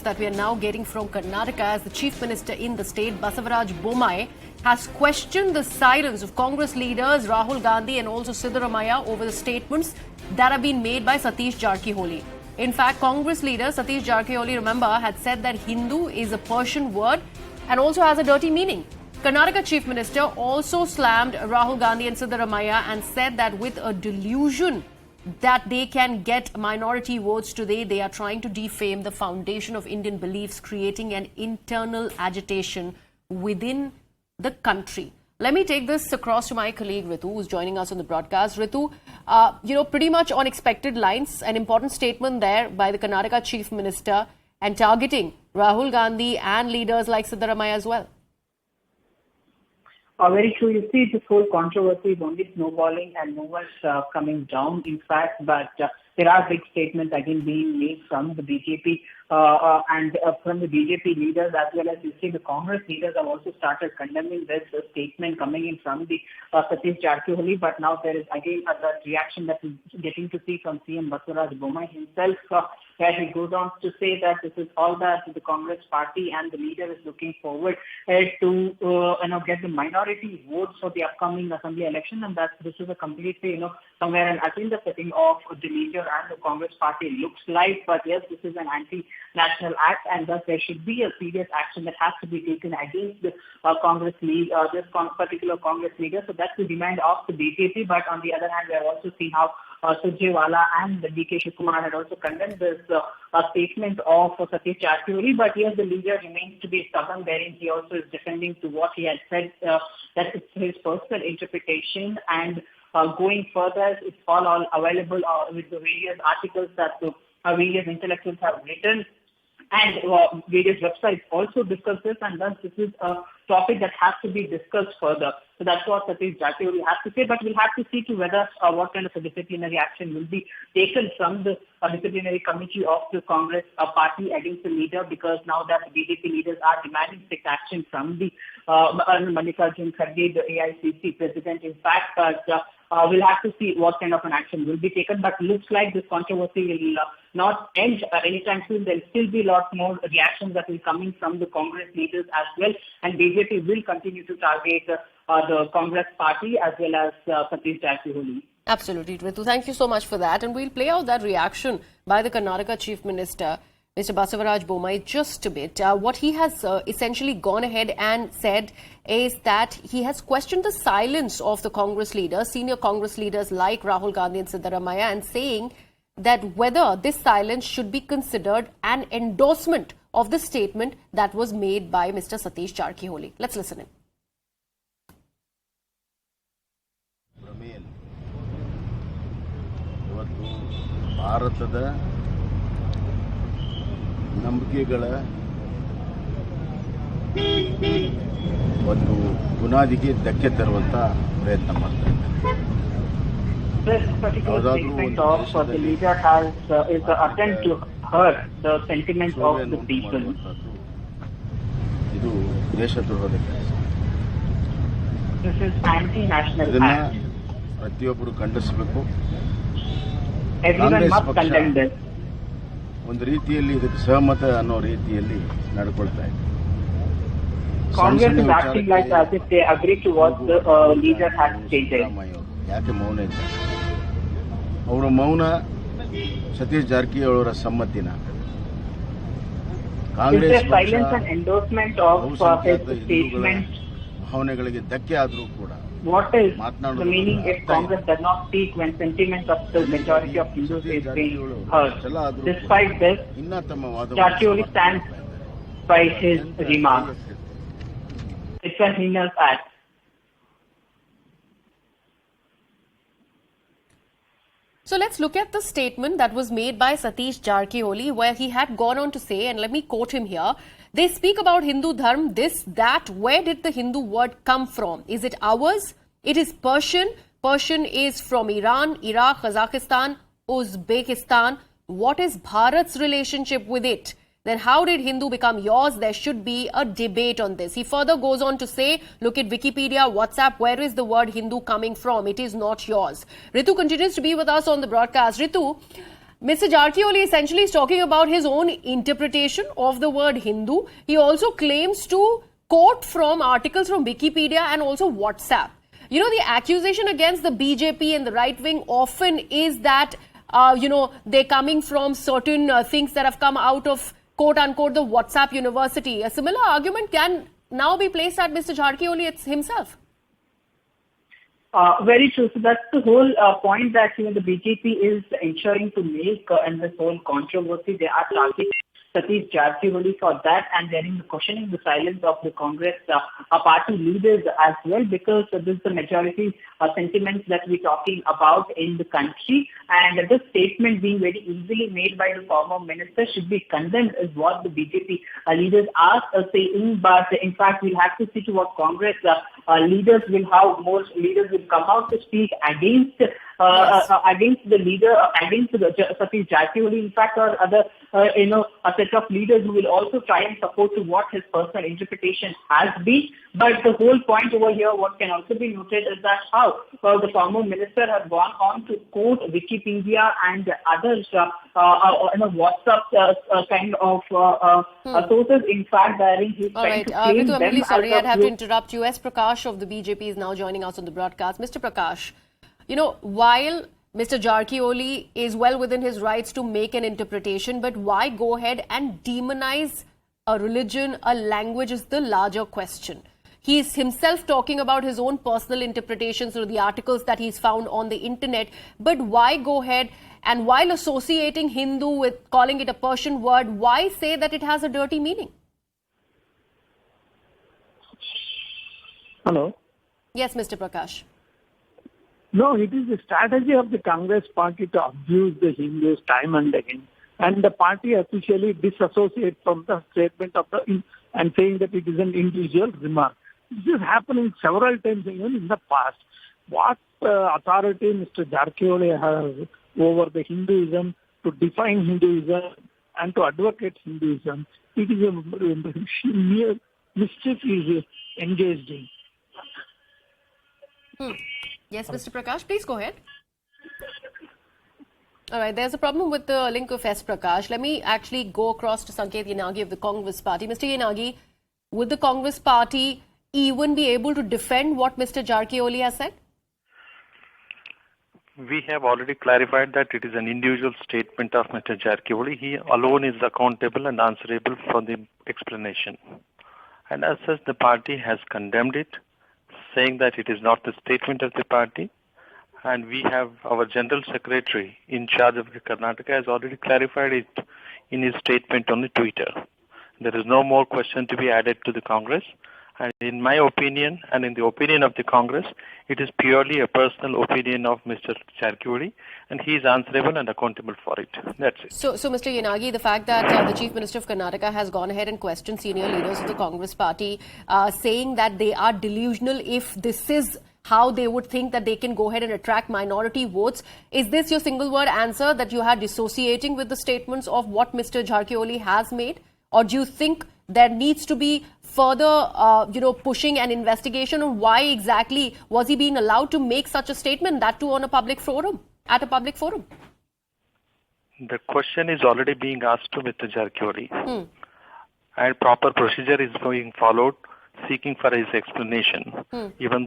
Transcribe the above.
that we are now getting from Karnataka as the Chief Minister in the state, Basavaraj Bommai, has questioned the silence of Congress leaders Rahul Gandhi and also Siddaramaiah over the statements that have been made by Satish Jarkiholi. In fact, Congress leader Satish Jarkiholi, remember, had said that Hindu is a Persian word and also has a dirty meaning. Karnataka Chief Minister also slammed Rahul Gandhi and Siddaramaiah and said that with a delusion that they can get minority votes today, they are trying to defame the foundation of Indian beliefs, creating an internal agitation within the country. Let me take this across to my colleague Ritu, who's joining us on the broadcast. Ritu, pretty much on expected lines, an important statement there by the Karnataka Chief Minister and targeting Rahul Gandhi and leaders like Siddaramaiah as well. Very true. You see, this whole controversy is only snowballing and no one's coming down, in fact, but there are big statements again being made from the BJP and from the BJP leaders, as well as you see the Congress leaders have also started condemning this statement coming in from the Satish Jarkiholi. But now there is again the reaction that we're getting to see from CM Basavaraj Bommai himself, where he goes on to say that this is all that the Congress party and the leader is looking forward to get the minority votes for the upcoming assembly election, and that this is a completely somewhere an agenda setting of the leader and the Congress party looks like. But yes, this is an anti-national act, and thus there should be a serious action that has to be taken against the Congress leader, particular Congress leader. So that's the demand of the BJP. But on the other hand, we have also seen how Surjewala and D.K. Shivakumar had also condemned this statement of Satish Jarkiholi. But yes, the leader remains to be stubborn, wherein he also is defending to what he had said, that it's his personal interpretation, and going further, it's all available with the various articles that the various intellectuals have written, and various websites also discuss this, and thus this is a topic that has to be discussed further. So that's what Satish Jarkiholi has to say, but we'll have to see to whether what kind of a disciplinary action will be taken from the disciplinary committee of the Congress party against the leader, because now that the BJP leaders are demanding strict action from the Mallikarjun Kharge, the AICC president. In fact, we'll have to see what kind of an action will be taken, but looks like this controversy will not end anytime soon. There will still be a lot more reactions that will come in from the Congress leaders as well, and BJP will continue to target the Congress party as well as Satish Jarkiholi. Absolutely, Ritu. Thank you so much for that. And we'll play out that reaction by the Karnataka Chief Minister, Mr. Basavaraj Bommai, just a bit. What he has essentially gone ahead and said is that he has questioned the silence of the Congress leaders, senior Congress leaders like Rahul Gandhi and Siddaramaiah, and saying that whether this silence should be considered an endorsement of the statement that was made by Mr. Satish Jarkiholi. Let's listen in. ಭಾರತದ ನಂಬಿಕೆಗಳ ಒಂದು ಬುನಾದಿಗೆ ಧಕ್ಕೆ ತರುವಂತ ಪ್ರಯತ್ನ ಮಾಡ್ತಾರೆ. This particular statement of the leader is an attempt to hurt the sentiments of the people. ಇದು ದೇಶದ್ರೋಹದ ಕೆಲಸ. This is anti-national ಇದನ್ನ act. ಪ್ರತಿಯೊಬ್ಬರು ಖಂಡಿಸಬೇಕು. Everyone must condemn this. ಒಂದು ರೀತಿಯಲ್ಲಿ ಇದಕ್ಕೆ ಸಹಮತ ಅನ್ನೋ ರೀತಿಯಲ್ಲಿ ನಡ್ಕೊಳ್ತಾ ಇದೆ. Congress is acting like as if they agree to what the leader has stated. ಯಾಕೆ ಮೌನ ಇದ್ದಾರೆ? ಅವರ ಮೌನ ಸತೀಶ್ ಜಾರಕಿಹೊಳಿ ಅವರ ಸಮ್ಮತಿನ ಕಾಂಗ್ರೆಸ್ ಭಾವನೆಗಳಿಗೆ ಧಕ್ಕೆ ಆದರೂ ಕೂಡ what is the meaning if Congress does not speak when sentiments of the majority of Hindus is being hurt? Despite this, Jarkiholi stands by his remarks. It's a heinous act. So let's look at the statement that was made by Satish Jarkiholi, where he had gone on to say, and let me quote him here, they speak about Hindu dharma, this, that. Where did the Hindu word come from? Is it ours? It is Persian. Persian is from Iran, Iraq, Kazakhstan, Uzbekistan. What is Bharat's relationship with it? Then how did Hindu become yours? There should be a debate on this. He further goes on to say, look at Wikipedia, WhatsApp, where is the word Hindu coming from? It is not yours. Ritu continues to be with us on the broadcast. Ritu, Mr. Jarkioli essentially is talking about his own interpretation of the word Hindu. He also claims to quote from articles from Wikipedia and also WhatsApp. You know, the accusation against the BJP and the right wing often is that, they're coming from certain things that have come out of, quote unquote, the WhatsApp university. A similar argument can now be placed at Mr. Jarkioli himself. Very true. So that's the whole point that the BJP is ensuring to make in this whole controversy. They are targeting Satish Jarkioli for that, and they're questioning the silence of the Congress party leaders as well, because this is the majority sentiments that we're talking about in the country, and this statement being very easily made by the former minister should be condemned is what the BJP leaders are saying. But in fact, we'll have to see to what Congress leaders will, how most leaders will come out to speak against against the leader, against Satish Jarkioli, in fact, or other, a set of leaders who will also try and support to what his personal interpretation has been. But the whole point over here, what can also be noted is that how the former minister has gone on to quote Wikipedia and others, WhatsApp kind of sources. In fact, wherein he's trying to claim Ritu, I'm really sorry, I'd have to interrupt you. S. Prakash of the BJP is now joining us on the broadcast. Mr. Prakash, while Mr. Jarkioli is well within his rights to make an interpretation, but why go ahead and demonize a religion, a language is the larger question. He is himself talking about his own personal interpretations through the articles that he's found on the internet. But why go ahead and, while associating Hindu with calling it a Persian word, why say that it has a dirty meaning? Hello? Yes, Mr. Prakash. No, it is the strategy of the Congress party to abuse the Hindus time and again. And the party officially disassociate from the statement of and saying that it is an individual remark. This is happening several times even in the past. What authority Mr. Jarkioli has over the Hinduism to define Hinduism and to advocate Hinduism, it is a mere mischief he is engaged in. Yes, Mr. Prakash, please go ahead. All right, there's a problem with the link of S. Prakash. Let me actually go across to Sanket Yanagi of the Congress Party. Mr. Yanagi, would the Congress Party even be able to defend what Mr. Jarkioli has said? We have already clarified that it is an individual statement of Mr. Jarkioli. He alone is accountable and answerable for the explanation. And as such, the party has condemned it, saying that it is not the statement of the party. And we have our General Secretary in charge of Karnataka has already clarified it in his statement on the Twitter. There is no more question to be added to the Congress. And in my opinion, and in the opinion of the Congress, it is purely a personal opinion of Mr. Jarkioli, and he is answerable and accountable for it. That's it. So Mr. Yanagi, the fact that the Chief Minister of Karnataka has gone ahead and questioned senior leaders of the Congress Party, saying that they are delusional if this is how they would think that they can go ahead and attract minority votes. Is this your single word answer, that you are dissociating with the statements of what Mr. Jarkioli has made? Or do you think there needs to be further, pushing an investigation on why exactly was he being allowed to make such a statement, that too on a public forum, at a public forum? The question is already being asked to Mr. Jarkioli. And proper procedure is being followed, seeking for his explanation. Even